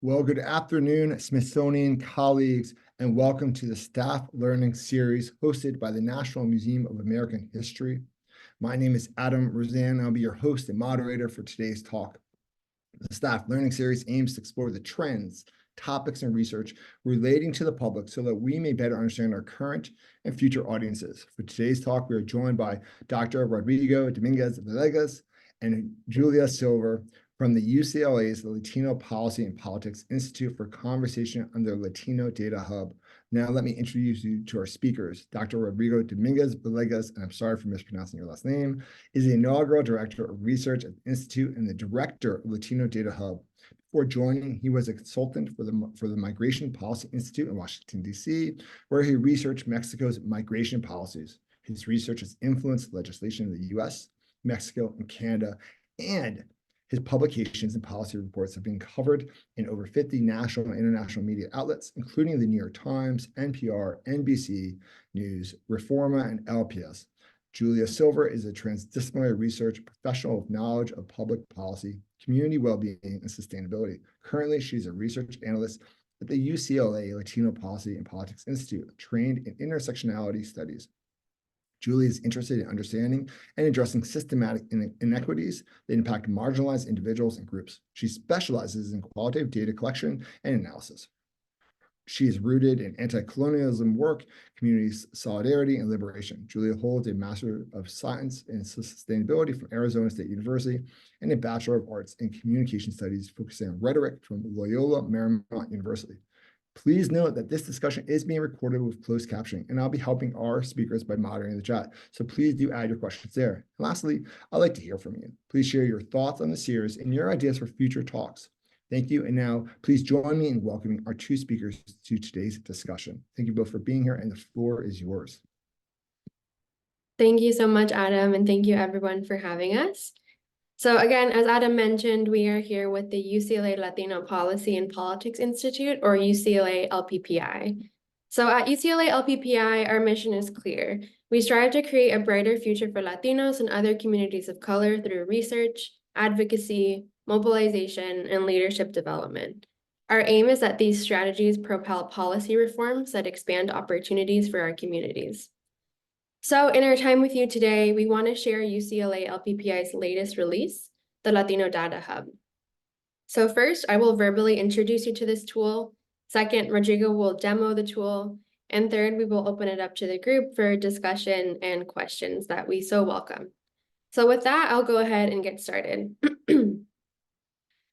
Well, good afternoon, Smithsonian colleagues, and welcome to the Staff Learning Series hosted by the National Museum of American History. My name is Adam Rozan, and I'll be your host and moderator for today's talk. The Staff Learning Series aims to explore the trends, topics, and research relating to the public so that we may better understand our current and future audiences. For today's talk, we are joined by Dr. Rodrigo Domínguez-Villegas and Julia Silver from the UCLA's Latino Policy and Politics Institute for conversation under Latino Data Hub. Now let me introduce you to our speakers. Dr. Rodrigo Domínguez-Villegas, and I'm sorry for mispronouncing your last name, is the inaugural director of research at the Institute and the director of Latino Data Hub. Before joining, he was a consultant for the Migration Policy Institute in Washington, D.C., where he researched Mexico's migration policies. His research has influenced legislation in the U.S., Mexico, and Canada, and his publications and policy reports have been covered in over 50 national and international media outlets, including the New York Times, NPR, NBC News, Reforma, and LPS. Julia Silver is a transdisciplinary research professional with knowledge of public policy, community well-being, and sustainability. Currently, she's a research analyst at the UCLA Latino Policy and Politics Institute, trained in intersectionality studies. Julie is interested in understanding and addressing systematic inequities that impact marginalized individuals and groups. She specializes in qualitative data collection and analysis. She is rooted in anti-colonialism work, community solidarity, and liberation. Julia holds a Master of Science in Sustainability from Arizona State University and a Bachelor of Arts in Communication Studies focusing on rhetoric from Loyola Marymount University. Please note that this discussion is being recorded with closed captioning, and I'll be helping our speakers by moderating the chat. So please do add your questions there. And lastly, I'd like to hear from you. Please share your thoughts on the series and your ideas for future talks. Thank you. And now please join me in welcoming our two speakers to today's discussion. Thank you both for being here, and the floor is yours. Thank you so much, Adam, and thank you everyone for having us. So again, as Adam mentioned, we are here with the UCLA Latino Policy and Politics Institute, or UCLA LPPI. So at UCLA LPPI, our mission is clear. We strive to create a brighter future for Latinos and other communities of color through research, advocacy, mobilization, and leadership development. Our aim is that these strategies propel policy reforms that expand opportunities for our communities. So in our time with you today, we want to share UCLA LPPI's latest release, the Latino Data Hub. So first, I will verbally introduce you to this tool. Second, Rodrigo will demo the tool. And third, we will open it up to the group for discussion and questions that we so welcome. So with that, I'll go ahead and get started.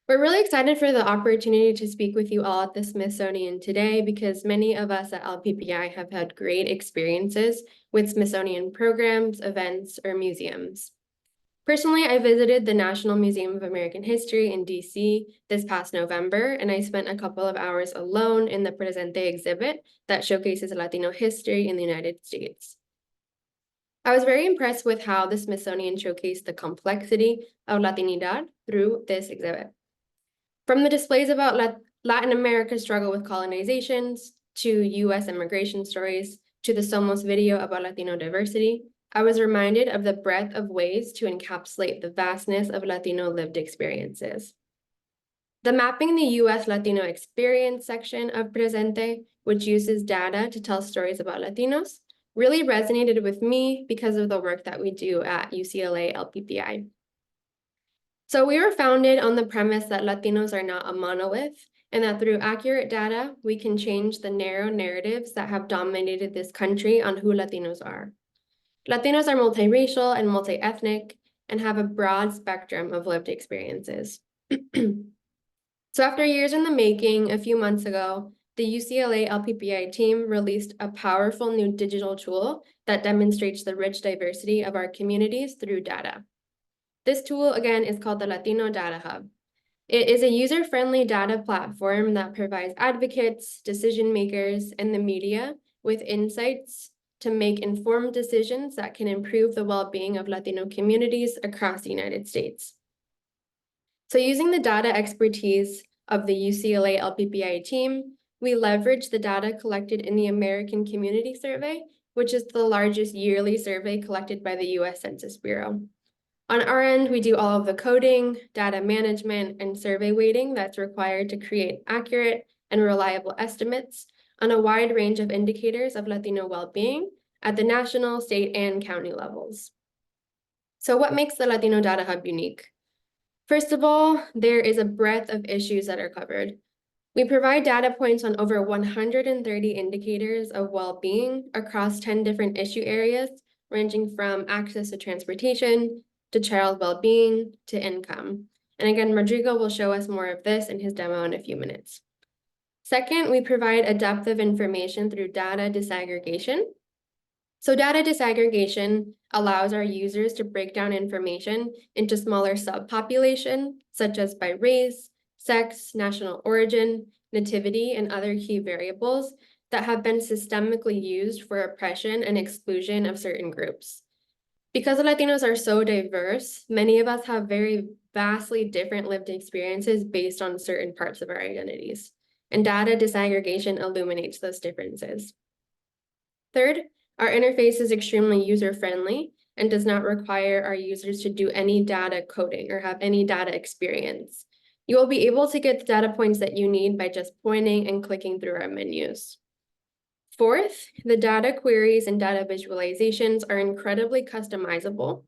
We're really excited for the opportunity to speak with you all at the Smithsonian today because many of us at LPPI have had great experiences with Smithsonian programs, events, or museums. Personally, I visited the National Museum of American History in DC this past November, and I spent a couple of hours alone in the Presente exhibit that showcases Latino history in the United States. I was very impressed with how the Smithsonian showcased the complexity of Latinidad through this exhibit. From the displays about Latin America's struggle with colonizations, to U.S. immigration stories, to the Somos video about Latino diversity, I was reminded of the breadth of ways to encapsulate the vastness of Latino lived experiences. The Mapping the U.S. Latino Experience section of Presente, which uses data to tell stories about Latinos, really resonated with me because of the work that we do at UCLA LPPI. So we were founded on the premise that Latinos are not a monolith, and that through accurate data, we can change the narrow narratives that have dominated this country on who Latinos are. Latinos are multiracial and multi-ethnic and have a broad spectrum of lived experiences. So after years in the making, a few months ago, the UCLA LPPI team released a powerful new digital tool that demonstrates the rich diversity of our communities through data. This tool, again, is called the Latino Data Hub. It is a user-friendly data platform that provides advocates, decision makers, and the media with insights to make informed decisions that can improve the well-being of Latino communities across the United States. So using the data expertise of the UCLA LPPI team, we leverage the data collected in the American Community Survey, which is the largest yearly survey collected by the U.S. Census Bureau. On our end, we do all of the coding, data management, and survey weighting that's required to create accurate and reliable estimates on a wide range of indicators of Latino well-being at the national, state, and county levels. So what makes the Latino Data Hub unique? First of all, there is a breadth of issues that are covered. We provide data points on over 130 indicators of well-being across 10 different issue areas, ranging from access to transportation, to child well-being, to income. And again, Rodrigo will show us more of this in his demo in a few minutes. Second, we provide a depth of information through data disaggregation. So data disaggregation allows our users to break down information into smaller subpopulation, such as by race, sex, national origin, nativity, and other key variables that have been systemically used for oppression and exclusion of certain groups. Because the Latinos are so diverse, many of us have very vastly different lived experiences based on certain parts of our identities, and data disaggregation illuminates those differences. Third, our interface is extremely user-friendly and does not require our users to do any data coding or have any data experience. You will be able to get the data points that you need by just pointing and clicking through our menus. Fourth, the data queries and data visualizations are incredibly customizable,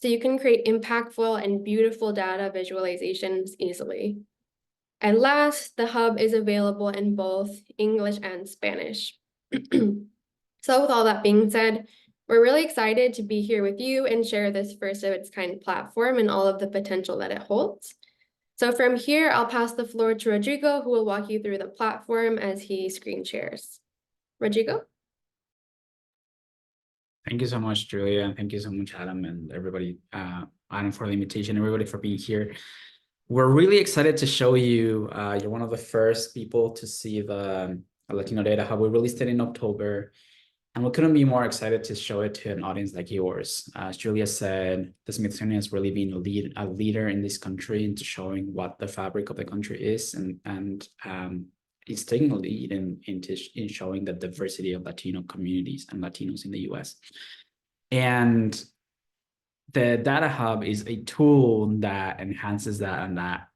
so you can create impactful and beautiful data visualizations easily. And last, the hub is available in both English and Spanish. So with all that being said, we're really excited to be here with you and share this first of its kind platform and all of the potential that it holds. So from here, I'll pass the floor to Rodrigo, who will walk you through the platform as he screen shares. Rodrigo? Thank you so much, Julia, and thank you so much, Adam, and everybody, Adam, for the invitation, everybody for being here. We're really excited to show you, you're one of the first people to see the Latino Data Hub. We released it in October, and we couldn't be more excited to show it to an audience like yours. As Julia said, the Smithsonian has really been a leader in this country into showing what the fabric of the country is, and it's taking a lead in showing the diversity of Latino communities and Latinos in the US. And the Data Hub is a tool that enhances that, and that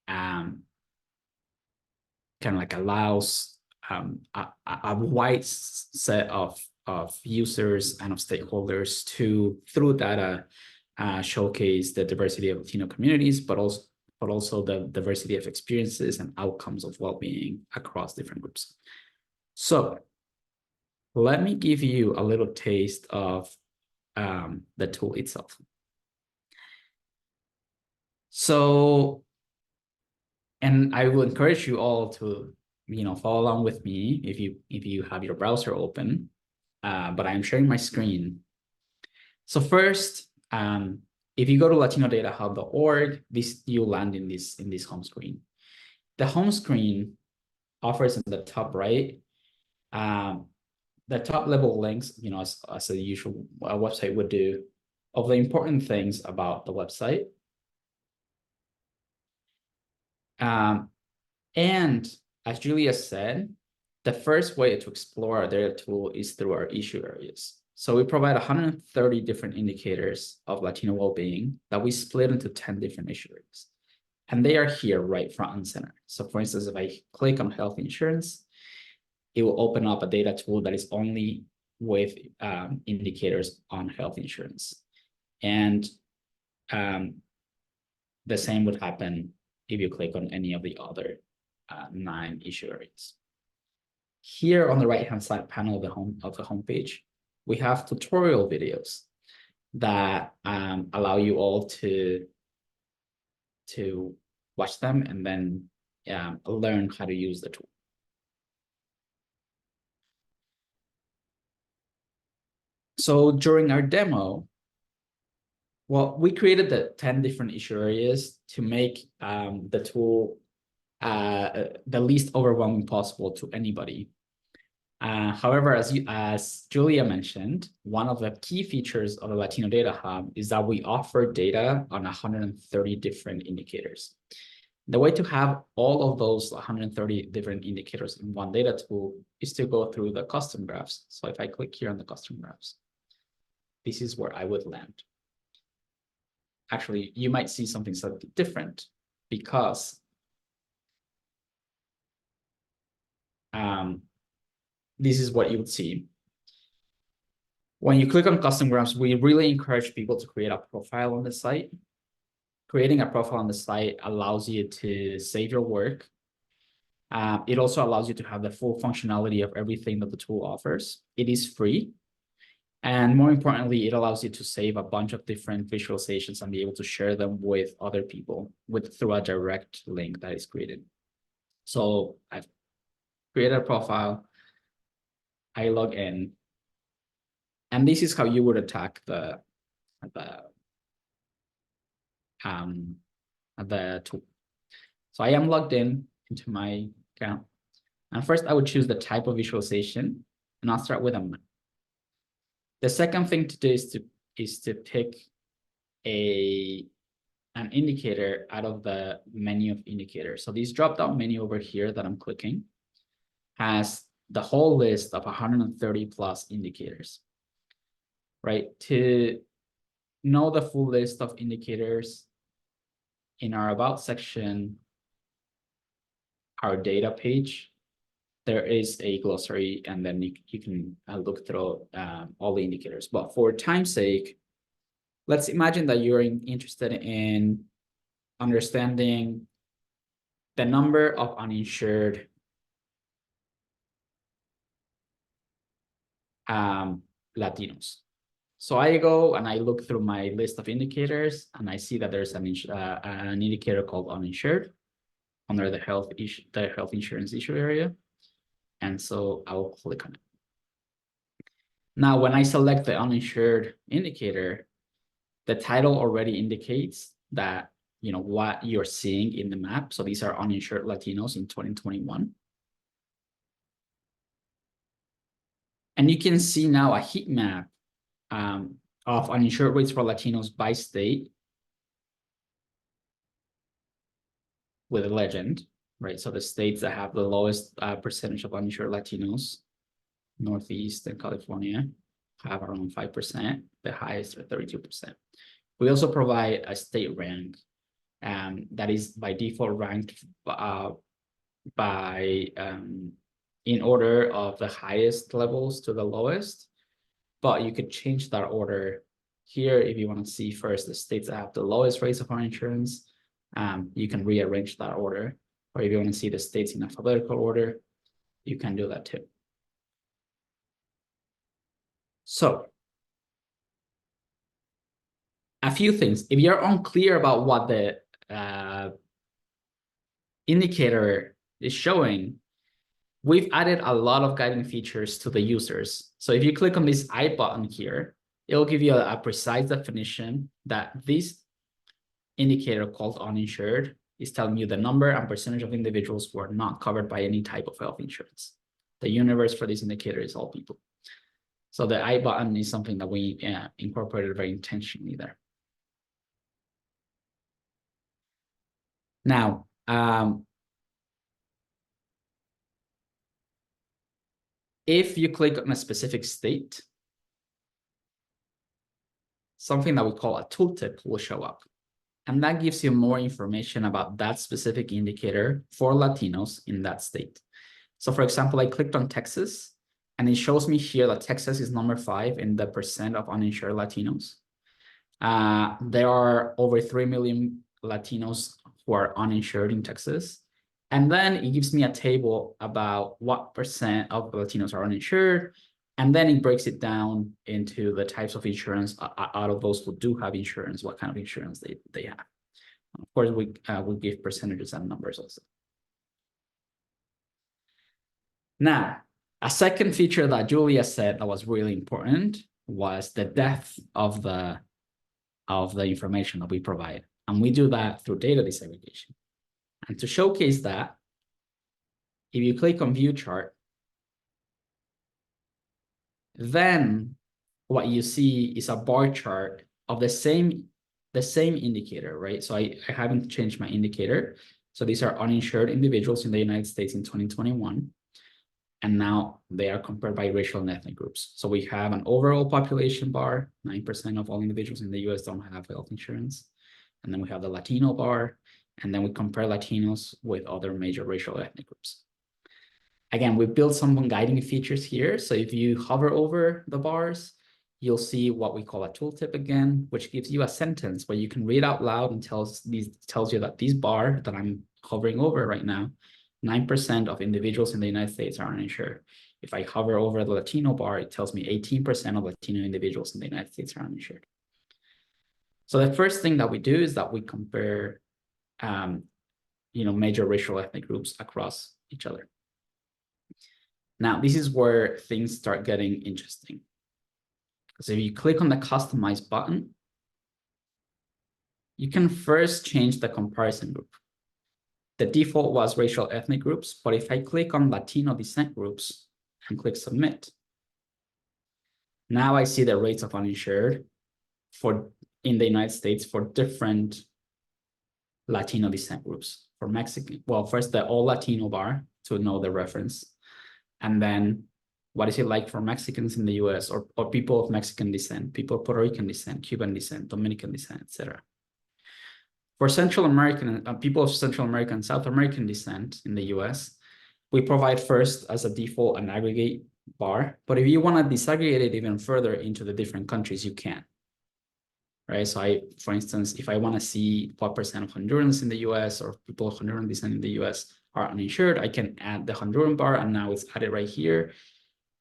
kind of like allows a wide set of users and of stakeholders to, through data, showcase the diversity of Latino communities, but also the diversity of experiences and outcomes of well-being across different groups. So let me give you a little taste of the tool itself. So, and I will encourage you all to follow along with me if you have your browser open, but I'm sharing my screen. So first, if you go to latinodataHub.org, you'll land in this home screen. The home screen offers in the top right, the top level links, as a usual website would do, of the important things about the website. And as Julia said, the first way to explore our data tool is through our issue areas. So we provide 130 different indicators of Latino well-being that we split into 10 different issue areas. And they are here right front and center. So for instance, if I click on health insurance, it will open up a data tool that is only with indicators on health insurance. And the same would happen if you click on any of the other 9 issue areas. Here on the right-hand side panel of the homepage, we have tutorial videos that allow you all to watch them and then learn how to use the tool. So during our demo, well, we created the 10 different issue areas to make the tool the least overwhelming possible to anybody. However, as Julia mentioned, one of the key features of the Latino Data Hub is that we offer data on 130 different indicators. The way to have all of those 130 different indicators in one data tool is to go through the custom graphs. So if I click here on the custom graphs, this is where I would land. actually, you might see something slightly different because this is what you would see. When you click on custom graphs, we really encourage people to create a profile on the site. Creating a profile on the site allows you to save your work. It also allows you to have the full functionality of everything that the tool offers. It is free. And more importantly, it allows you to save a bunch of different visualizations and be able to share them with other people through a direct link that is created. So I've created a profile. I log in. And this is how you would attack the tool. So I am logged in into my account. And first I would choose the type of visualization, and I'll start with a map. The second thing to do is to pick an indicator out of the menu of indicators. So this drop-down menu over here that I'm clicking has the whole list of 130 plus indicators, right? To know the full list of indicators, in our About section, our data page, there is a glossary, and then you can look through all the indicators. But for time's sake, let's imagine that you're interested in understanding the number of uninsured Latinos. So I go and I look through my list of indicators, and I see that there's an indicator called uninsured under the health insurance issue area. And so I will click on it. Now, when I select the uninsured indicator, the title already indicates that, you know, what you're seeing in the map. So these are uninsured Latinos in 2021. And you can see now a heat map of uninsured rates for Latinos by state with a legend, right? So the states that have the lowest percentage of uninsured Latinos, Northeast and California, have around 5%, the highest are 32%. We also provide a state rank that is by default ranked in order of the highest levels to the lowest, but you could change that order here if you want to see first the states that have the lowest rates of uninsurance. You can rearrange that order, or if you want to see the states in alphabetical order, you can do that too. So, a few things. If you're unclear about what the indicator is showing, we've added a lot of guiding features to the users. So if you click on this I button here, it'll give you a precise definition that this indicator called uninsured is telling you the number and percentage of individuals who are not covered by any type of health insurance. The universe for this indicator is all people. So the I button is something that we incorporated very intentionally there. Now, if you click on a specific state, something that we call a tooltip will show up. And that gives you more information about that specific indicator for Latinos in that state. So for example, I clicked on Texas, and it shows me here that Texas is number 5 in the percent of uninsured Latinos. There are over 3 million Latinos who are uninsured in Texas. And then it gives me a table about what percent of Latinos are uninsured. And then it breaks it down into the types of insurance out of those who do have insurance, what kind of insurance they have. Of course, we give percentages and numbers also. Now, a second feature that Julia said that was really important was the depth of the information that we provide. And we do that through data disaggregation. And to showcase that, if you click on View Chart, then what you see is a bar chart of the same indicator, right? So I haven't changed my indicator. So these are uninsured individuals in the United States in 2021. And now they are compared by racial and ethnic groups. So we have an overall population bar, 9% of all individuals in the US don't have health insurance. and then we have the Latino bar, and then we compare Latinos with other major racial ethnic groups. Again, we built some guiding features here. So if you hover over the bars, you'll see what we call a tooltip again, which gives you a sentence where you can read out loud and tells you that this bar that I'm hovering over right now, 9% of individuals in the United States are uninsured. If I hover over the Latino bar, it tells me 18% of Latino individuals in the United States are uninsured. So the first thing that we do is that we compare, major racial ethnic groups across each other. Now, this is where things start getting interesting. Because if you click on the Customize button, you can first change the comparison group. The default was racial ethnic groups, but if I click on Latino descent groups and click Submit, now I see the rates of uninsured in the United States for different Latino descent groups. For Mexican, well, first the all Latino bar to know the reference. And then what is it like for Mexicans in the US or people of Mexican descent, people of Puerto Rican descent, Cuban descent, Dominican descent, etc. For Central American, people of Central American, South American descent in the US, we provide first as a default an aggregate bar. But if you want to disaggregate it even further into the different countries, you can. Right. So for instance, if I want to see what percent of Hondurans in the US or people of Honduran descent in the US are uninsured, I can add the Honduran bar, and now it's added right here.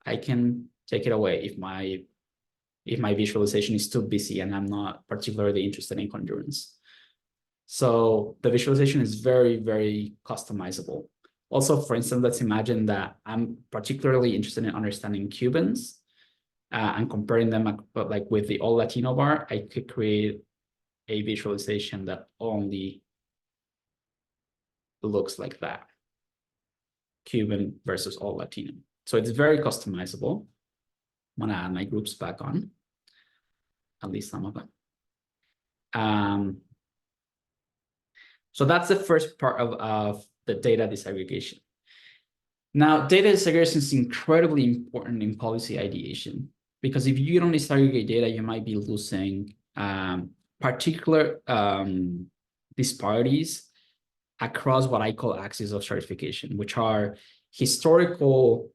I can take it away if my visualization is too busy and I'm not particularly interested in Hondurans. So the visualization is very, very customizable. Also, for instance, let's imagine that I'm particularly interested in understanding Cubans and comparing them like with the all Latino bar. I could create a visualization that only looks like that. Cuban versus all Latino. So it's very customizable. I'm gonna add my groups back on, at least some of them. So that's the first part of the data disaggregation. Now, data disaggregation is incredibly important in policy ideation, because if you don't disaggregate data, you might be losing particular disparities across what I call axes of stratification, which are historical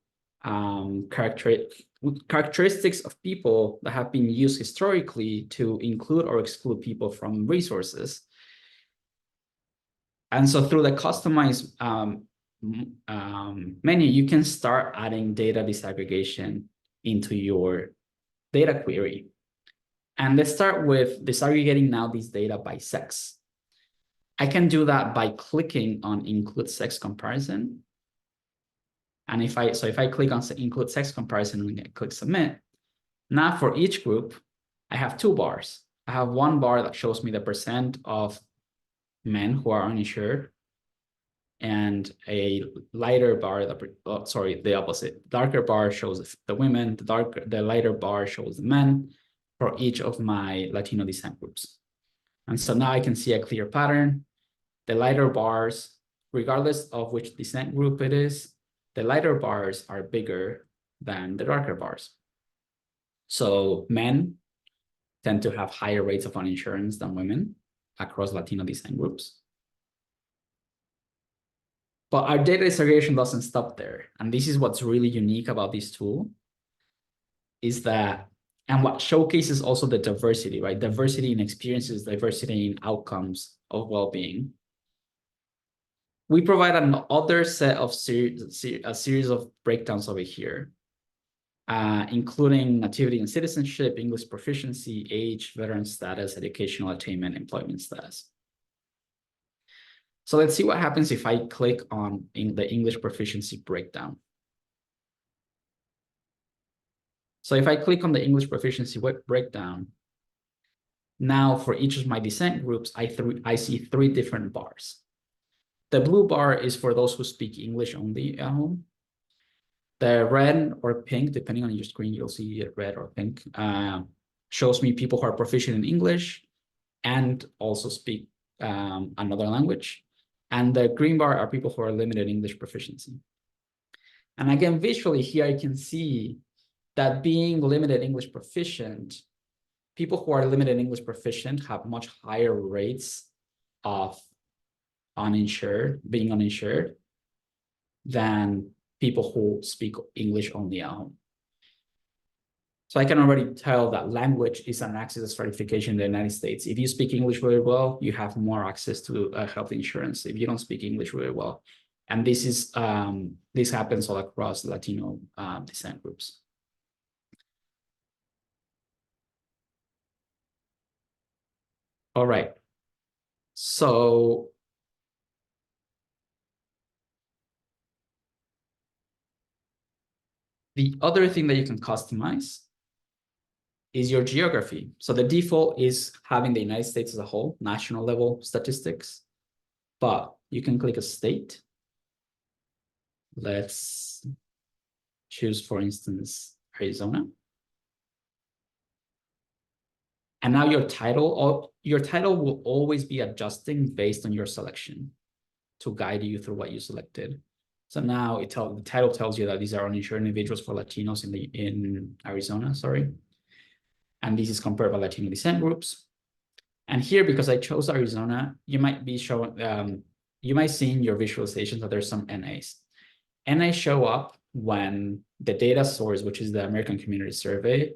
characteristics of people that have been used historically to include or exclude people from resources. And so through the customized menu, you can start adding data disaggregation into your data query. And let's start with disaggregating now these data by sex. I can do that by clicking on include sex comparison. And if I click on include sex comparison and click submit, now for each group, I have two bars. I have one bar that shows me the percent of men who are uninsured, and a lighter bar the opposite. Darker bar shows the women, the lighter bar shows the men for each of my Latino descent groups. And so now I can see a clear pattern. The lighter bars, regardless of which descent group it is, the lighter bars are bigger than the darker bars. So men tend to have higher rates of uninsurance than women across Latino descent groups. But our data disaggregation doesn't stop there. And this is what's really unique about this tool, is that, and what showcases also the diversity, right? Diversity in experiences, diversity in outcomes of well-being. We provide another set of a series of breakdowns over here, including nativity and citizenship, English proficiency, age, veteran status, educational attainment, employment status. So let's see what happens if I click on the English proficiency breakdown. So if I click on the English proficiency breakdown, now for each of my descent groups, I see three different bars. The blue bar is for those who speak English only at home. The red or pink, depending on your screen, you'll see red or pink, shows me people who are proficient in English and also speak another language. And the green bar are people who are limited English proficiency. And again, visually here, I can see that being limited English proficient people who are limited English proficient have much higher rates of being uninsured than people who speak English only at home. So I can already tell that language is an access stratification in the United States. If you speak English really well, you have more access to health insurance. If you don't speak English really well, and this happens all across Latino descent groups. All right. So the other thing that you can customize is your geography. So the default is having the United States as a whole, national level statistics, but you can click a state. Let's choose, for instance, Arizona. And now your title will always be adjusting based on your selection to guide you through what you selected. So now the title tells you that these are uninsured individuals for Latinos in Arizona, sorry. And this is compared by Latino descent groups. And here, because I chose Arizona, you might be showing, you might see in your visualizations that there's some NAs. NAs show up when the data source, which is the American Community Survey,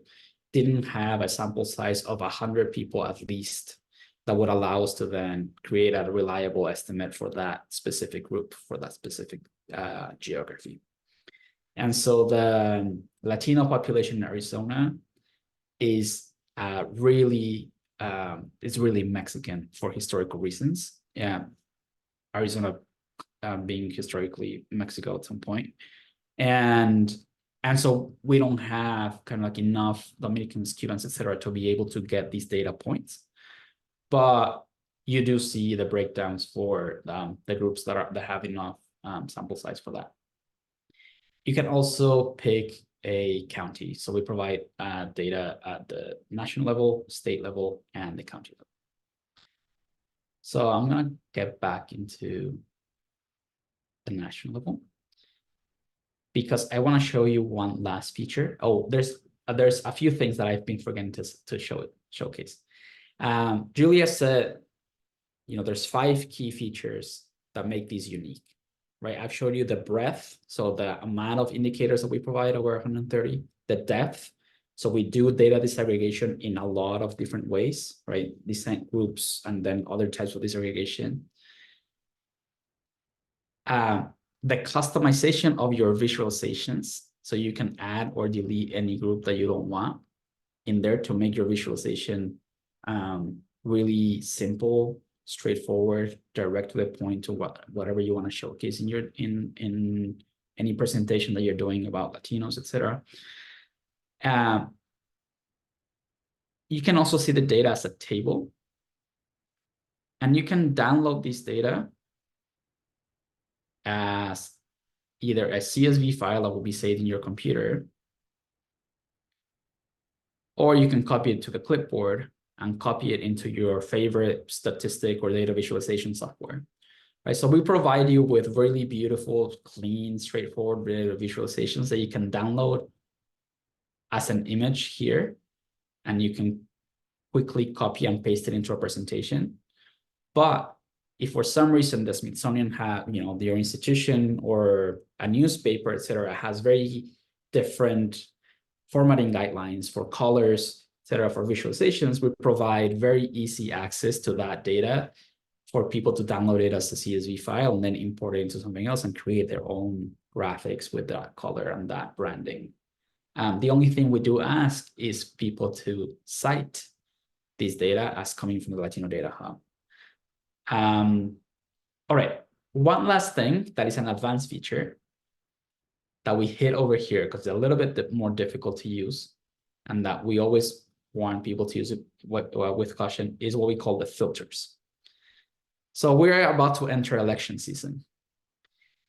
didn't have a sample size of 100 people at least that would allow us to then create a reliable estimate for that specific group, for that specific geography. And so the Latino population in Arizona is really Mexican for historical reasons. Yeah, Arizona being historically Mexico at some point. And so we don't have kind of like enough Dominicans, Cubans, etc., to be able to get these data points. But you do see the breakdowns for the groups that have enough sample size for that. You can also pick a county. So we provide data at the national level, state level, and the county level. So I'm going to get back into the national level because I want to show you one last feature. Oh, there's a few things that I've been forgetting to showcase. Julia said, there's 5 key features that make these unique, right? I've showed you the breadth, so the amount of indicators that we provide, over 130, the depth. So we do data disaggregation in a lot of different ways, right? Descent groups and then other types of disaggregation. The customization of your visualizations, so you can add or delete any group that you don't want in there to make your visualization really simple, straightforward, direct to the point to whatever you want to showcase in any presentation that you're doing about Latinos, etc. You can also see the data as a table, and you can download this data as either a CSV file that will be saved in your computer, or you can copy it to the clipboard and copy it into your favorite statistic or data visualization software, right? So we provide you with really beautiful, clean, straightforward data visualizations that you can download as an image here, and you can quickly copy and paste it into a presentation. But if for some reason the Smithsonian your institution or a newspaper, etc., has very different formatting guidelines for colors, etc., for visualizations, we provide very easy access to that data for people to download it as a CSV file and then import it into something else and create their own graphics with that color and that branding. The only thing we do ask is people to cite these data as coming from the Latino Data Hub. All right, one last thing that is an advanced feature that we hit over here because it's a little bit more difficult to use and that we always want people to use it with caution is what we call the filters. So we're about to enter election season.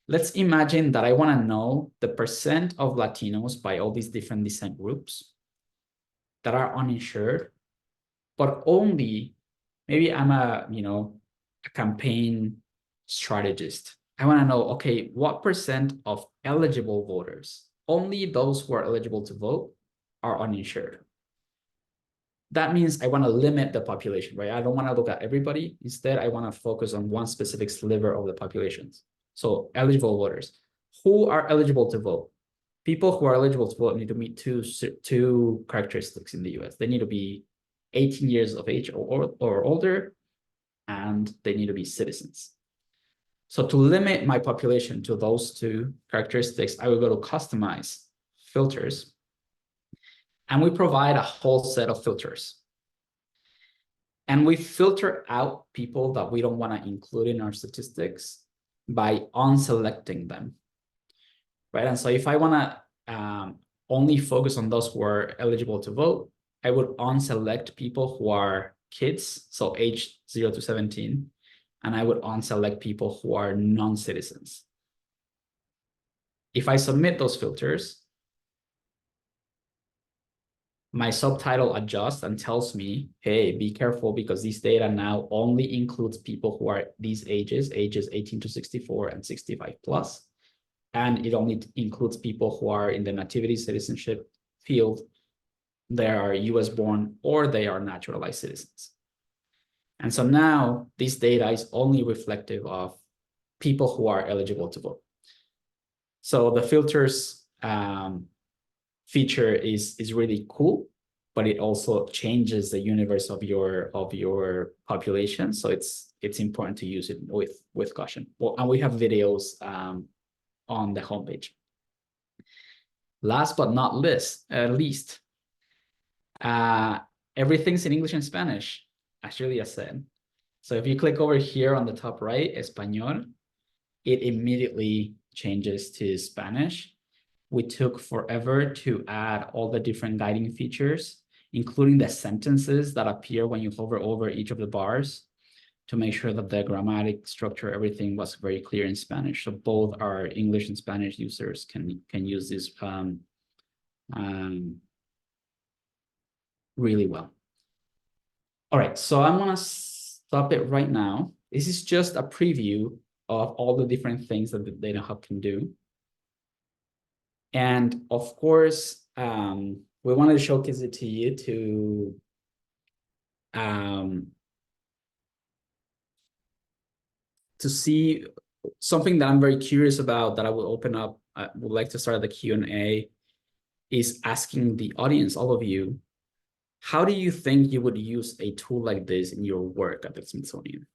Let's imagine that I want to know the percent of Latinos by all these different descent groups that are uninsured, but only, maybe I'm a campaign strategist. I want to know, okay, what percent of eligible voters, only those who are eligible to vote, are uninsured? that means I want to limit the population, right? I don't want to look at everybody. Instead, I want to focus on one specific sliver of the populations. So eligible voters. Who are eligible to vote? People who are eligible to vote need to meet two characteristics in the US. They need to be 18 years of age or older, and they need to be citizens. So to limit my population to those two characteristics, I will go to customize filters. And we provide a whole set of filters. And we filter out people that we don't want to include in our statistics by unselecting them, right? And so if I want to only focus on those who are eligible to vote, I would unselect people who are kids, so age 0 to 17, and I would unselect people who are non-citizens. If I submit those filters, my subtitle adjusts and tells me, hey, be careful because this data now only includes people who are these ages 18 to 64 and 65 plus. And it only includes people who are in the nativity citizenship field. They are US born or they are naturalized citizens. And so now this data is only reflective of people who are eligible to vote. So the filters feature is really cool, but it also changes the universe of your population. So it's important to use it with caution. Well, and we have videos on the homepage. Last but not least, everything's in English and Spanish, as Julia said. So if you click over here on the top right, Español, it immediately changes to Spanish. We took forever to add all the different guiding features, including the sentences that appear when you hover over each of the bars, to make sure that the grammatic structure, everything was very clear in Spanish. So both our English and Spanish users can use this really well. All right, so I'm gonna stop it right now. This is just a preview of all the different things that the Data Hub can do. And of course, we wanted to showcase it to you to see something that I'm very curious about that I will open up. I would like to start the Q&A is asking the audience, all of you, how do you think you would use a tool like this in your work at the Smithsonian?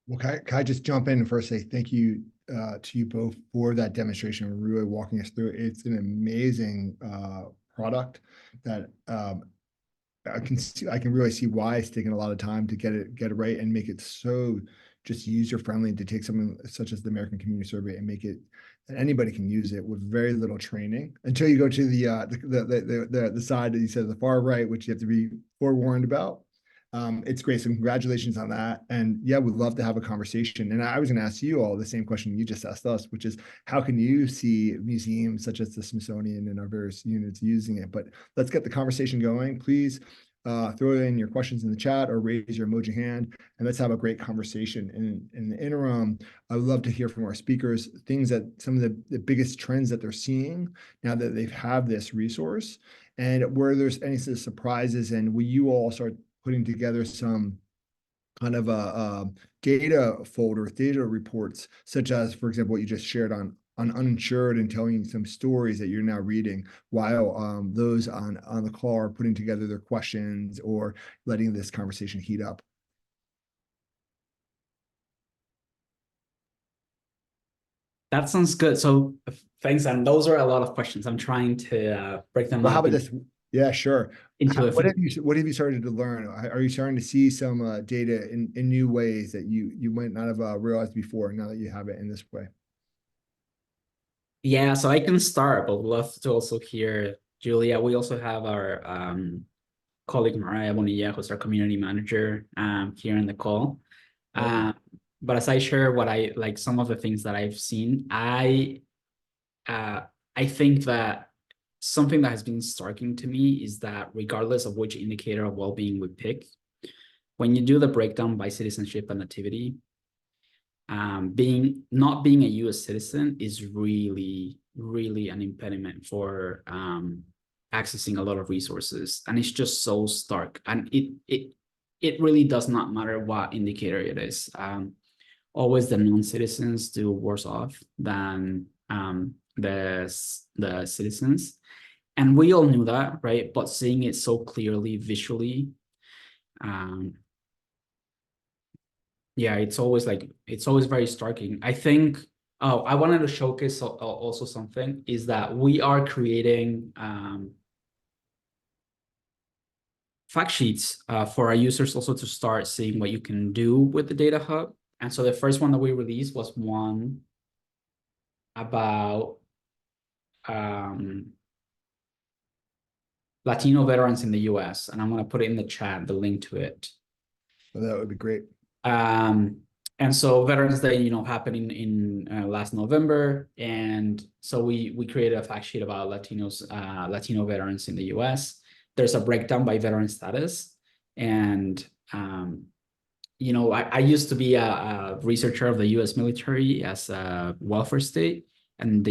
Well, can I just jump in and first say thank you to you both for that demonstration and really walking us through it. It's an amazing product that I can really see why it's taken a lot of time to get it right and make it so just user friendly, to take something such as the American Community Survey and make it that anybody can use it with very little training until you go to the side that you said, the far right, which you have to be forewarned about. It's great. So congratulations on that. And yeah, we'd love to have a conversation. And I was going to ask you all the same question you just asked us, which is how can you see museums such as the Smithsonian and our various units using it? But let's get the conversation going. Please throw in your questions in the chat or raise your emoji hand, and let's have a great conversation. And in the interim, I would love to hear from our speakers, things that some of the biggest trends that they're seeing now that they've had this resource, and where there's any sort of surprises, and will you all start putting together some kind of a data folder, data reports, such as, for example, what you just shared on uninsured, and telling some stories that you're now reading while those on the call are putting together their questions or letting this conversation heat up. That sounds good. So thanks, and those are a lot of questions. I'm trying to break them Well, up. how about this? Yeah, sure. Into What have you started to learn? Are you starting to see some data in new ways that you might not have realized before, now that you have it in this way? Yeah, so I can start, but love to also hear Julia. We also have our colleague Mariah Bonilla, who's our community manager, here in the call. But as I share what I like, some of the things that I've seen, I think that something that has been striking to me is that regardless of which indicator of well-being we pick, when you do the breakdown by citizenship and nativity, not being a US citizen is really, really an impediment for accessing a lot of resources, and it's just so stark. And it really does not matter what indicator it is. Always the non-citizens do worse off than the citizens. And we all knew that, right? But seeing it so clearly visually, yeah, it's always very striking. I think, I wanted to showcase also something is that we are creating fact sheets for our users also to start seeing what you can do with the Data Hub. And so the first one that we released was one about Latino veterans in the US. And I'm going to put it in the chat, the link to it. Well, that would be great. And so Veterans Day, you know, happened in last November. And so we created a fact sheet about Latino veterans in the US. There's a breakdown by veteran status. And, you know, I used to be a researcher of the US military as a welfare state. And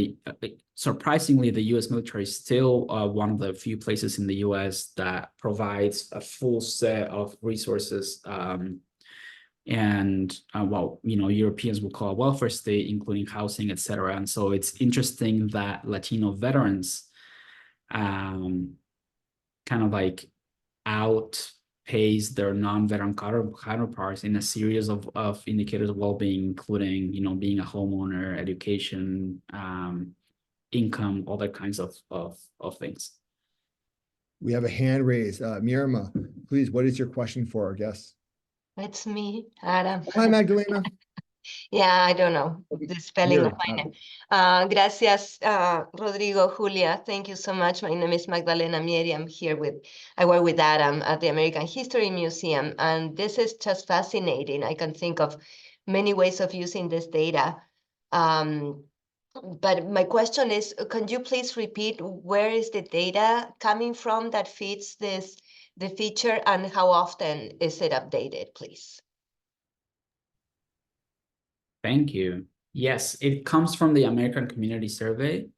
surprisingly, the US military is still one of the few places in the US that provides a full set of resources. Well, you know, Europeans will call a welfare state, including housing, etc. And so it's interesting that Latino veterans kind of like outpace their non-veteran counterparts in a series of indicators of well-being, including, you know, being a homeowner, education, income, other kinds of things. We have a hand raised. Mirma, please, what is your question for our guests? It's me, Adam. Hi, Magdalena. Yeah, I don't know the spelling of my name. Gracias, Rodrigo, Julia. Thank you so much. My name is Magdalena Mieri. I work with Adam at the American History Museum, and this is just fascinating. I can think of many ways of using this data. But my question is, can you please repeat where is the data coming from that fits the feature, and how often is it updated, please? Thank you. Yes, it comes from the American Community Survey.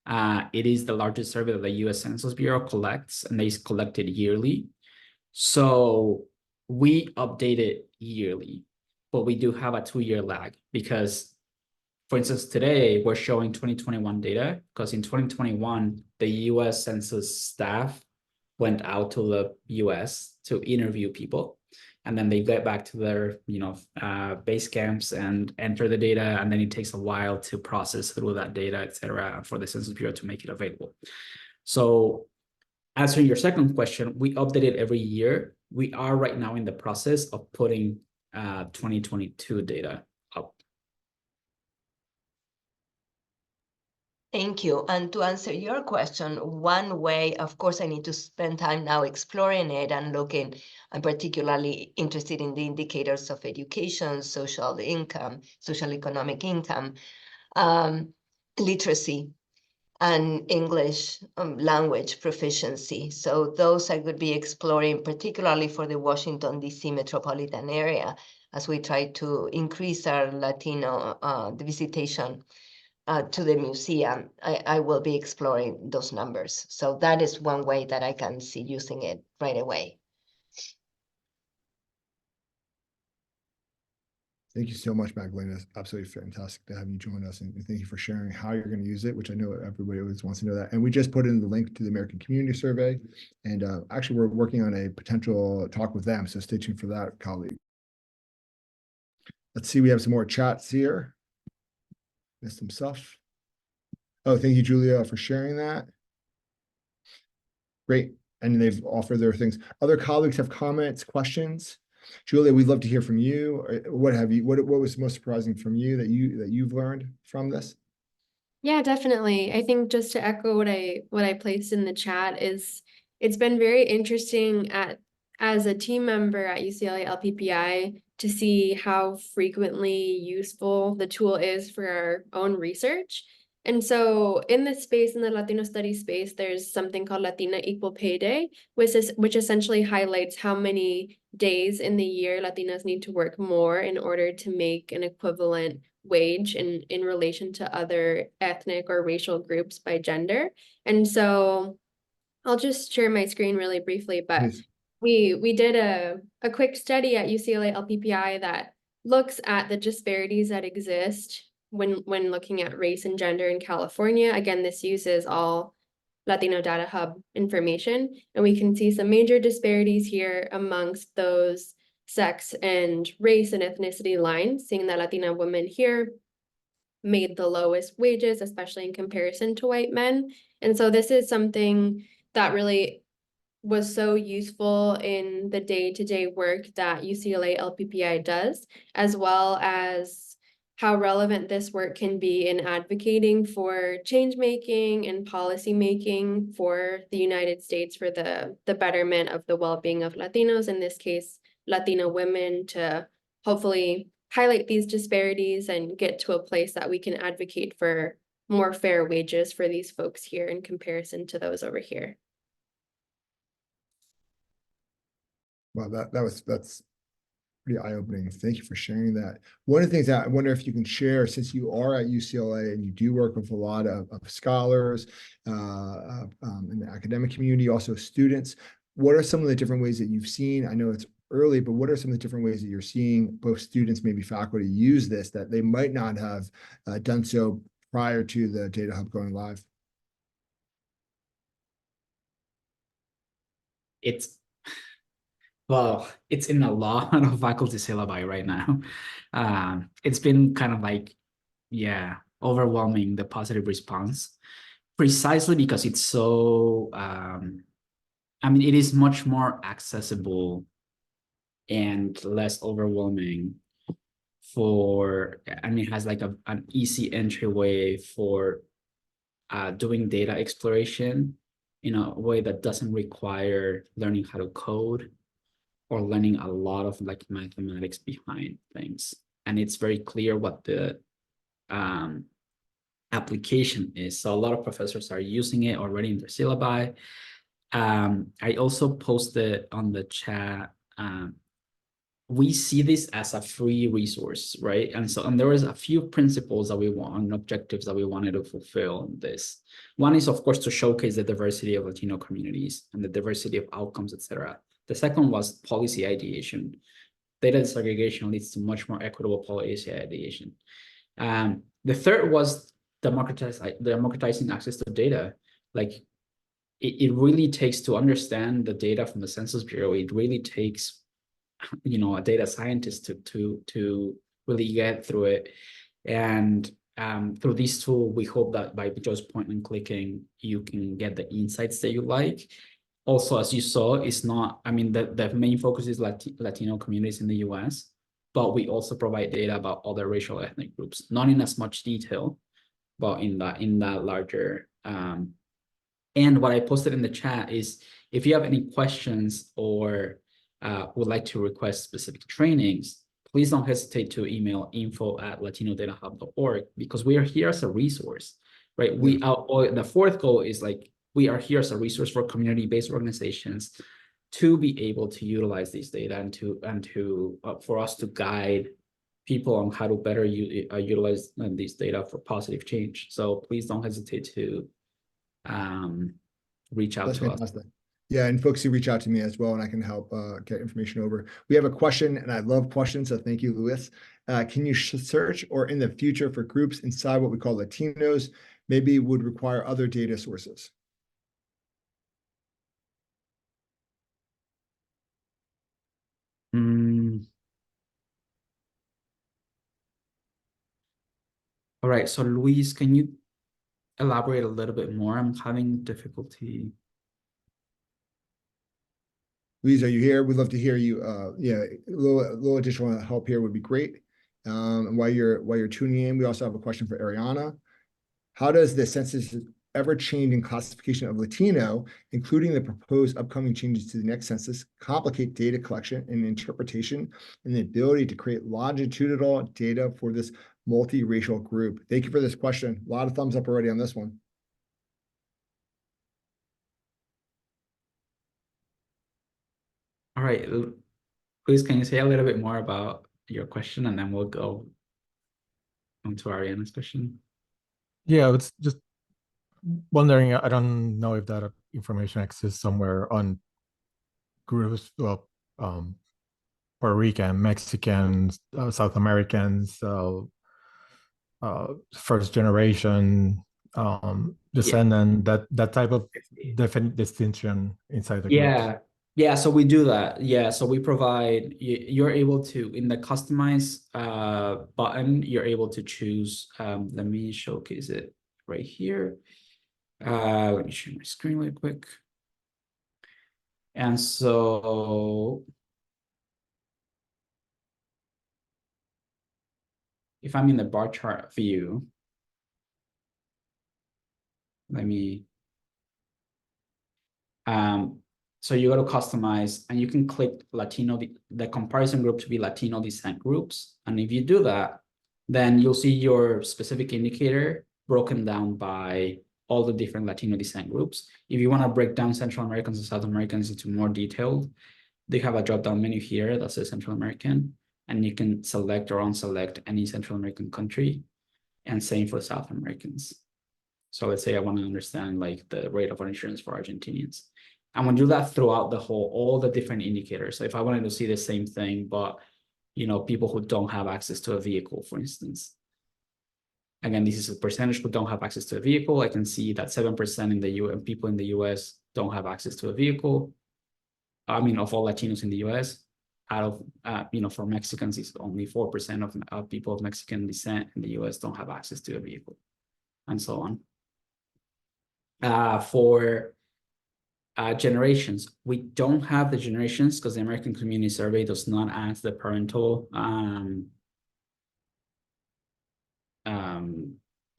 It is the largest survey that the U.S. Census Bureau collects, and it's collected yearly. So we update it yearly, but we do have a 2-year lag because, for instance, today we're showing 2021 data because in 2021, the U.S. Census staff went out to the US to interview people, and then they get back to their, you know, base camps and enter the data, and then it takes a while to process through that data, etc., for the Census Bureau to make it available. So, answering your second question, we update it every year. We are right now in the process of putting 2022 data up. Thank you. And to answer your question, one way, of course, I need to spend time now exploring it and looking. I'm particularly interested in the indicators of education, social income, social economic income, literacy, and English language proficiency. So those I would be exploring, particularly for the Washington, D.C. metropolitan area, as we try to increase our Latino the visitation to the museum. I will be exploring those numbers. So that is one way that I can see using it right away. Thank you so much, Magdalena. It's absolutely fantastic to have you join us, and thank you for sharing how you're going to use it, which I know everybody always wants to know that. And we just put in the link to the American Community Survey, and actually we're working on a potential talk with them, so stay tuned for that, colleague. Let's see, we have some more chats here. Missed some stuff. Oh, thank you, Julia, for sharing that. Great. And they've offered their things. Other colleagues have comments, questions. Julia, we'd love to hear from you. What was most surprising from you that you've learned from this? Yeah, definitely. I think just to echo what I placed in the chat is it's been very interesting as a team member at UCLA LPPI to see how frequently useful the tool is for our own research. And so in this space, in the Latino studies space, there's something called Latina Equal Pay Day, which essentially highlights how many days in the year Latinas need to work more in order to make an equivalent wage in relation to other ethnic or racial groups by gender. And so I'll just share my screen really briefly, but Please. we did a quick study at UCLA LPPI that looks at the disparities that exist when looking at race and gender in California. Again, this uses all Latino Data Hub information, and we can see some major disparities here amongst those sex and race and ethnicity lines, seeing that Latina women here made the lowest wages, especially in comparison to white men. And so this is something that really was so useful in the day-to-day work that UCLA LPPI does, as well as how relevant this work can be in advocating for change making and policy making for the United States for the betterment of the well-being of Latinos, in this case, Latino women, to hopefully highlight these disparities and get to a place that we can advocate for more fair wages for these folks here in comparison to those over here. Well, that's pretty eye-opening. Thank you for sharing that. One of the things that I wonder if you can share, since you are at UCLA and you do work with a lot of scholars in the academic community, also students, what are some of the different ways that you've seen? I know it's early, but what are some of the different ways that you're seeing both students, maybe faculty, use this that they might not have done so prior to the Data Hub going live? Well, it's in a lot of faculty syllabi right now. It's been kind of like, yeah, overwhelming, the positive response, precisely because it's so, I mean, it is much more accessible and less overwhelming and it has like an easy entryway for doing data exploration in a way that doesn't require learning how to code or learning a lot of like mathematics behind things. And it's very clear what the application is. So a lot of professors are using it already in their syllabi. I also posted on the chat, we see this as a free resource, right? And there was a few principles that we want, objectives that we wanted to fulfill in this. One is, of course, to showcase the diversity of Latino communities and the diversity of outcomes, etc. The second was policy ideation. Data disaggregation leads to much more equitable policy ideation. The third was democratizing access to data. Like it really takes, to understand the data from the Census Bureau, it really takes, you know, a data scientist to really get through it. And through this tool, we hope that by just point and clicking, you can get the insights that you like. Also, as you saw, it's not, I mean, the main focus is Latino communities in the US, but we also provide data about other racial ethnic groups, not in as much detail, but in that larger. And what I posted in the chat is, if you have any questions or would like to request specific trainings, please don't hesitate to email info@latinodatahub.org, because we are here as a resource, right? The fourth goal is like, we are here as a resource for community-based organizations to be able to utilize these data and to for us to guide people on how to better utilize these data for positive change. So please don't hesitate to reach out to us. Yeah, and folks who reach out to me as well, and I can help get information over. We have a question, and I love questions, so thank you, Luis. Can you search or in the future for groups inside what we call Latinos, maybe would require other data sources? All right, so Luis, can you elaborate a little bit more? I'm having difficulty. Luis, are you here? We'd love to hear you. Yeah, a little additional help here would be great. And while you're tuning in, we also have a question for Ariana. How does the census ever-changing classification of Latino, including the proposed upcoming changes to the next census, complicate data collection and interpretation and the ability to create longitudinal data for this multiracial group? Thank you for this question. A lot of thumbs up already on this one. All right, please, can you say a little bit more about your question, and then we'll go on to Ariana's question? Yeah, it's just wondering, I don't know if that information exists somewhere on groups, well, Puerto Rican, Mexicans, South Americans, first generation, descendant, that type of distinction inside the groups. Yeah, so we do that. Yeah, so we provide, you're able to, in the customize button, you're able to choose, let me showcase it right here. Let me share my screen really quick. And so if I'm in the bar chart view, let me, so you go to customize and you can click Latino, the comparison group to be Latino descent groups. And if you do that, then you'll see your specific indicator broken down by all the different Latino descent groups. If you want to break down Central Americans and South Americans into more detailed, they have a drop-down menu here that says Central American, and you can select or unselect any Central American country, and same for South Americans. So let's say I want to understand like the rate of insurance for Argentinians. I'm going to do that throughout the whole, all the different indicators. So if I wanted to see the same thing, but, you know, people who don't have access to a vehicle, for instance. Again, this is a percentage who don't have access to a vehicle. I can see that 7% in the US, people in the US don't have access to a vehicle. I mean, of all Latinos in the US, out of, you know, for Mexicans, it's only 4% of people of Mexican descent in the US don't have access to a vehicle, and so on. For generations, we don't have the generations because the American Community Survey does not ask the parental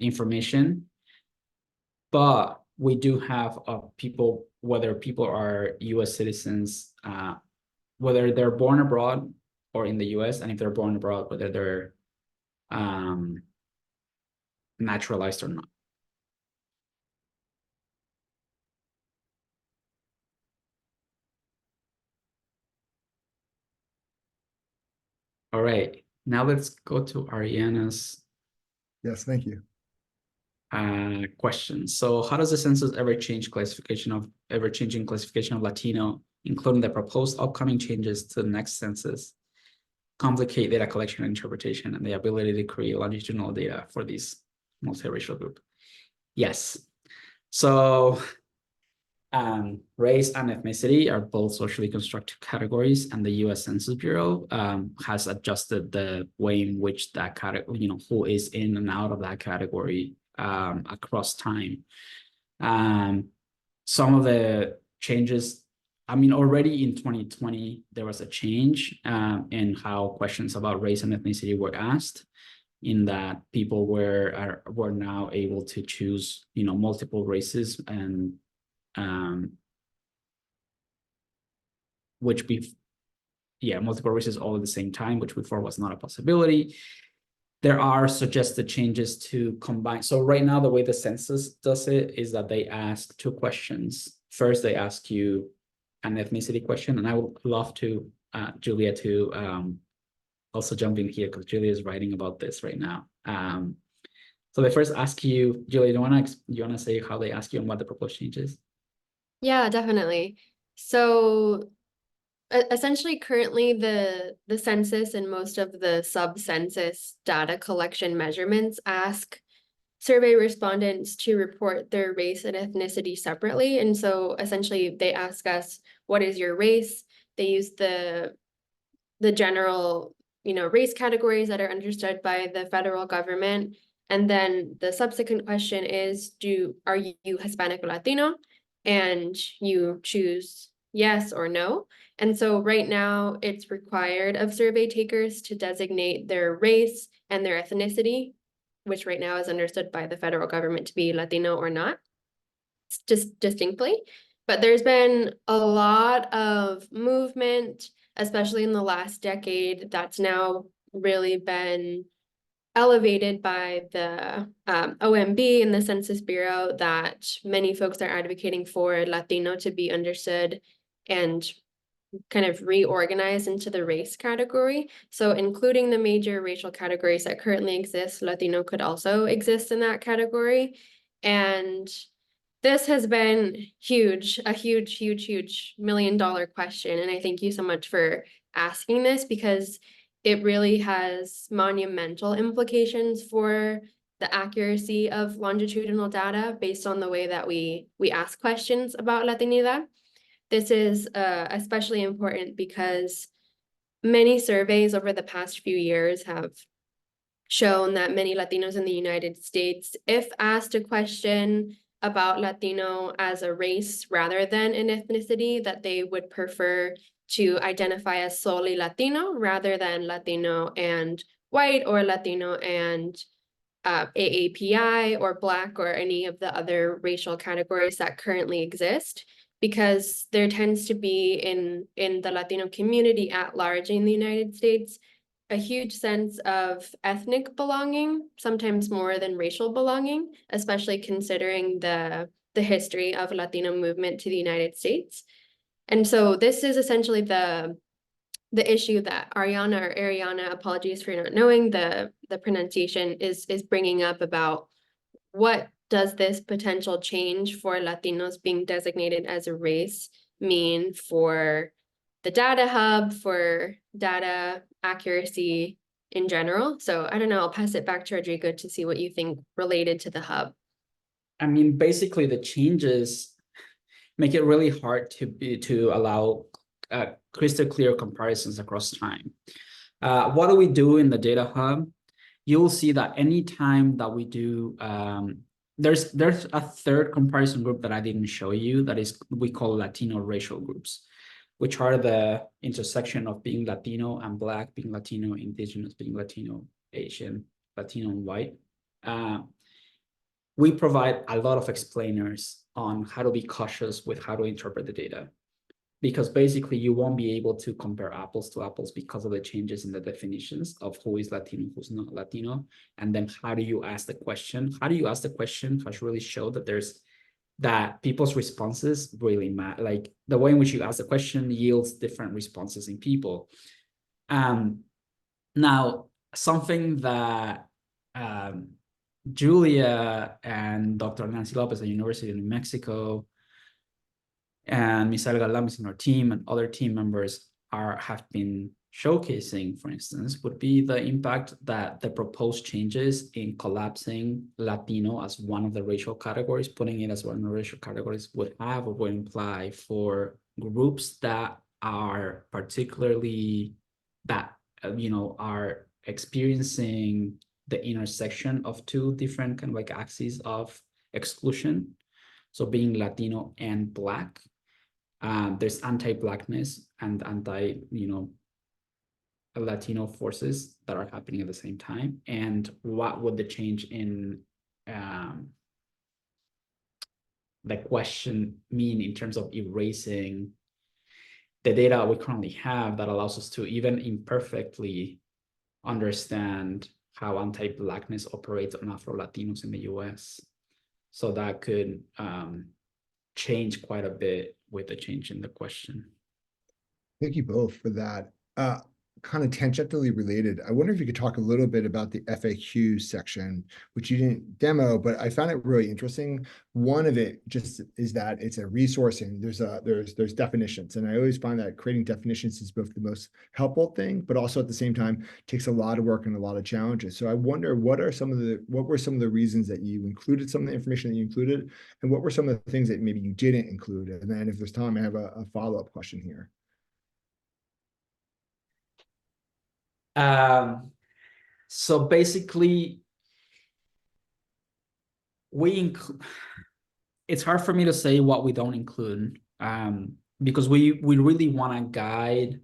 information, but we do have people, whether people are US citizens, whether they're born abroad or in the US, and if they're born abroad, whether they're naturalized or not. All right, now let's go to Ariana's Thank you. question. So how does the census ever-changing classification of Latino, including the proposed upcoming changes to the next census, complicate data collection and interpretation and the ability to create longitudinal data for these multiracial group? Yes. So race and ethnicity are both socially constructed categories, and the U.S. Census Bureau has adjusted the way in which that category, you know, who is in and out of that category across time. Some of the changes, I mean, already in 2020, there was a change in how questions about race and ethnicity were asked, in that people were now able to choose, you know, multiple races and multiple races all at the same time, which before was not a possibility. There are suggested changes to combine. So right now, the way the census does it is that they ask two questions. First, they ask you an ethnicity question, and I would love to Julia to also jump in here because Julia is writing about this right now. So they first ask you, Julia, do you wanna say how they ask you and what the proposed change is? Yeah, definitely. So essentially, currently the census and most of the sub-census data collection measurements ask survey respondents to report their race and ethnicity separately. And so essentially they ask us, what is your race? They use the general, you know, race categories that are understood by the federal government. And then the subsequent question is, are you Hispanic or Latino? And you choose yes or no. And so right now it's required of survey takers to designate their race and their ethnicity, which right now is understood by the federal government to be Latino or not, just distinctly. But there's been a lot of movement, especially in the last decade, that's now really been elevated by the OMB and the Census Bureau, that many folks are advocating for Latino to be understood and kind of reorganized into the race category. So including the major racial categories that currently exist, Latino could also exist in that category. And This has been huge, a huge, huge, huge $1 million question. And I thank you so much for asking this because it really has monumental implications for the accuracy of longitudinal data based on the way that we ask questions about Latinidad. This is especially important because many surveys over the past few years have shown that many Latinos in the United States, if asked a question about Latino as a race rather than an ethnicity, that they would prefer to identify as solely Latino rather than Latino and white or Latino and AAPI or Black or any of the other racial categories that currently exist, because there tends to be in the Latino community at large in the United States a huge sense of ethnic belonging, sometimes more than racial belonging, especially considering the history of Latino movement to the United States. And so this is essentially the issue that Ariana, apologies for not knowing the pronunciation, is bringing up about what does this potential change for Latinos being designated as a race mean for the data hub, for data accuracy in general. So I don't know, I'll pass it back to Rodrigo to see what you think related to the hub. I mean, basically the changes make it really hard to allow crystal clear comparisons across time. What do we do in the data hub? You'll see that anytime that we do, there's a third comparison group that I didn't show you, that is we call Latino racial groups, which are the intersection of being Latino and Black, being Latino, Indigenous, being Latino, Asian, Latino, and white. We provide a lot of explainers on how to be cautious with how to interpret the data, because basically you won't be able to compare apples to apples because of the changes in the definitions of who is Latino, who's not Latino. And then how do you ask the question? How do you ask the question has really showed that people's responses really matter. Like the way in which you ask the question yields different responses in people. Now, something that Julia and Dr. Nancy Lopez at the University of New Mexico and Misael Galamis in our team and other team members have been showcasing, for instance, would be the impact that the proposed changes in collapsing Latino as one of the racial categories, putting it as one of the racial categories, would have or would imply for groups that are particularly are experiencing the intersection of two different kind of like axes of exclusion. So being Latino and Black, there's anti-Blackness and Latino forces that are happening at the same time. And what would the change in the question mean in terms of erasing the data we currently have that allows us to even imperfectly understand how anti-Blackness operates on Afro-Latinos in the US. So that could change quite a bit with the change in the question. Thank you both for that. Kind of tangentially related, I wonder if you could talk a little bit about the FAQ section, which you didn't demo, but I found it really interesting. One of it just is that it's a resource and there's definitions. And I always find that creating definitions is both the most helpful thing, but also at the same time takes a lot of work and a lot of challenges. So I wonder what were some of the reasons that you included some of the information that you included, and what were some of the things that maybe you didn't include? And then if there's time, I have a follow-up question here. So basically, it's hard for me to say what we don't include, because we really want to guide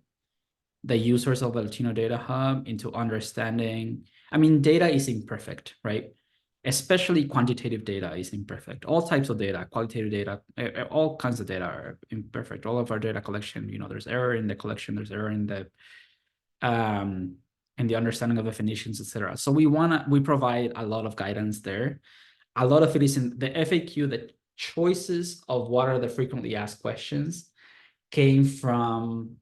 the users of the Latino Data Hub into understanding. I mean, data is imperfect, right? Especially quantitative data is imperfect. All types of data, qualitative data, all kinds of data are imperfect. All of our data collection, there's error in the collection, there's error in the and the understanding of definitions, etc. So we provide a lot of guidance there. A lot of it is in the FAQ. The choices of what are the frequently asked questions came from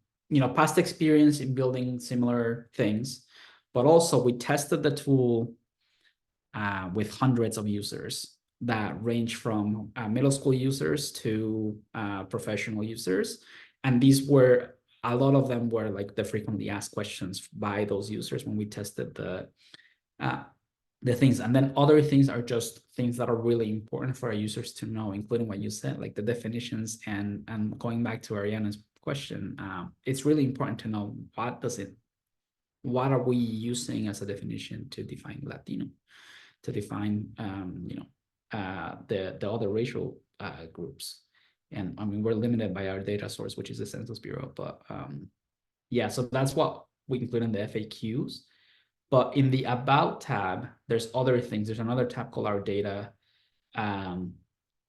past experience in building similar things, but also we tested the tool with hundreds of users that range from middle school users to professional users. And these were, a lot of them were like the frequently asked questions by those users when we tested the things. And then other things are just things that are really important for our users to know, including what you said, like the definitions. And going back to Ariana's question, it's really important to know what are we using as a definition to define Latino, to define the other racial groups. And I mean, we're limited by our data source, which is the Census Bureau. But yeah, so that's what we include in the FAQs. But in the About tab, there's other things. There's another tab called Our Data. And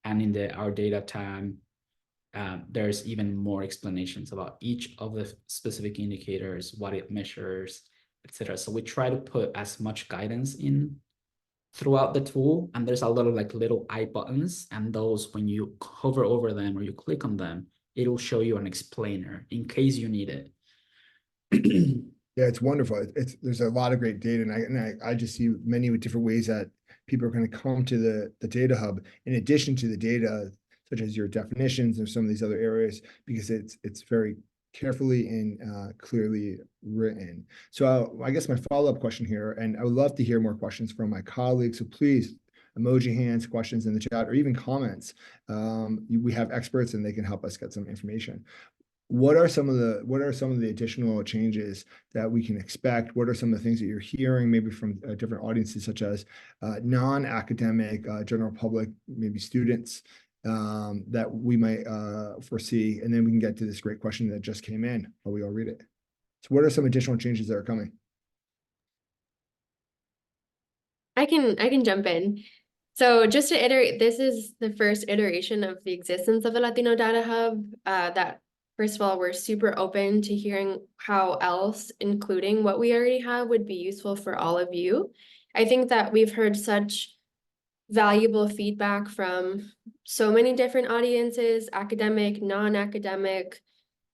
in the Our Data tab, there's even more explanations about each of the specific indicators, what it measures, etc. So we try to put as much guidance in throughout the tool, and there's a lot of like little I buttons, and those, when you hover over them or you click on them, it'll show you an explainer in case you need it. Yeah, it's wonderful. There's a lot of great data, and I just see many different ways that people are going to come to the Data Hub in addition to the data, such as your definitions and some of these other areas, because it's very carefully and clearly written. So I guess my follow-up question here, and I would love to hear more questions from my colleagues. So please, emoji hands, questions in the chat, or even comments. We have experts, and they can help us get some information. What are some of the additional changes that we can expect? What are some of the things that you're hearing, maybe from different audiences, such as non-academic, general public, maybe students, that we might foresee? And then we can get to this great question that just came in while we all read it. So what are some additional changes that are coming? I can jump in. So just to iterate, this is the first iteration of the existence of the Latino Data Hub. That, first of all, we're super open to hearing how else, including what we already have, would be useful for all of you. I think that we've heard such valuable feedback from so many different audiences, academic, non-academic,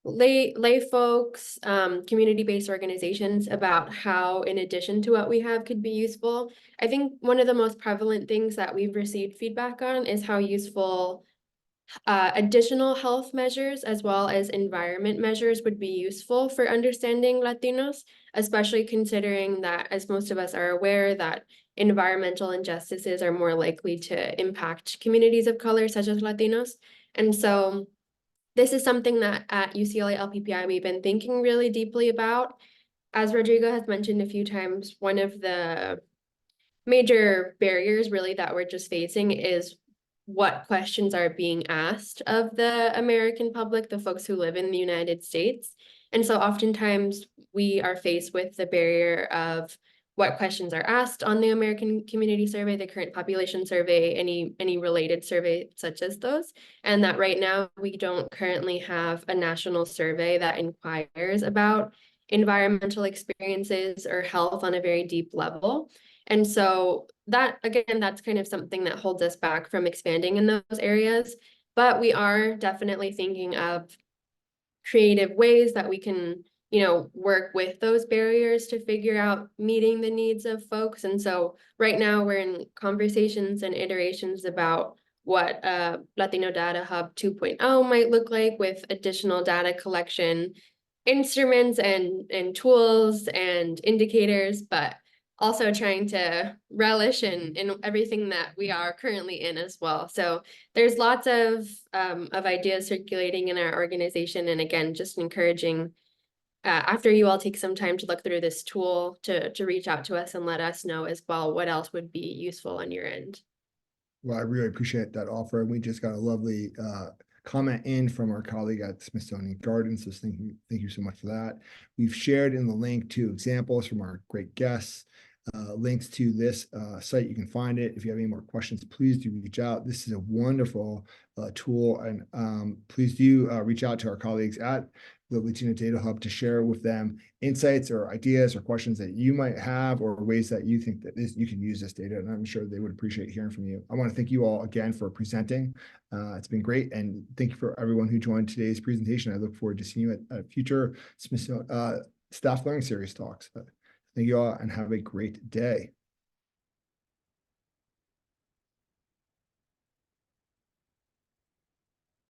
lay folks, community-based organizations, about how, in addition to what we have, could be useful. I think one of the most prevalent things that we've received feedback on is how useful additional health measures as well as environment measures would be useful for understanding Latinos, especially considering that, as most of us are aware, that environmental injustices are more likely to impact communities of color, such as Latinos. And so this is something that at UCLA LPPI we've been thinking really deeply about. As Rodrigo has mentioned a few times, one of the major barriers really that we're just facing is what questions are being asked of the American public, the folks who live in the United States. And so oftentimes we are faced with the barrier of what questions are asked on the American Community Survey, the Current Population Survey, any related survey such as those. And that right now we don't currently have a national survey that inquires about environmental experiences or health on a very deep level. And so that, again, that's kind of something that holds us back from expanding in those areas. But we are definitely thinking of creative ways that we can, work with those barriers to figure out meeting the needs of folks. And so right now we're in conversations and iterations about what Latino Data Hub 2.0 might look like, with additional data collection instruments and tools and indicators, but also trying to relish in everything that we are currently in as well. So there's lots of ideas circulating in our organization. And again, just encouraging, after you all take some time to look through this tool, to reach out to us and let us know as well what else would be useful on your end. Well, I really appreciate that offer. We just got a lovely comment in from our colleague at Smithsonian Gardens. So thank you so much for that. We've shared in the link 2 examples from our great guests, links to this site. You can find it. If you have any more questions, please do reach out. This is a wonderful tool, and please do reach out to our colleagues at the Latino Data Hub to share with them insights or ideas or questions that you might have, or ways that you think that you can use this data. And I'm sure they would appreciate hearing from you. I want to thank you all again for presenting. It's been great. And thank you for everyone who joined today's presentation. I look forward to seeing you at future Staff Learning Series talks. Thank you all, and have a great day.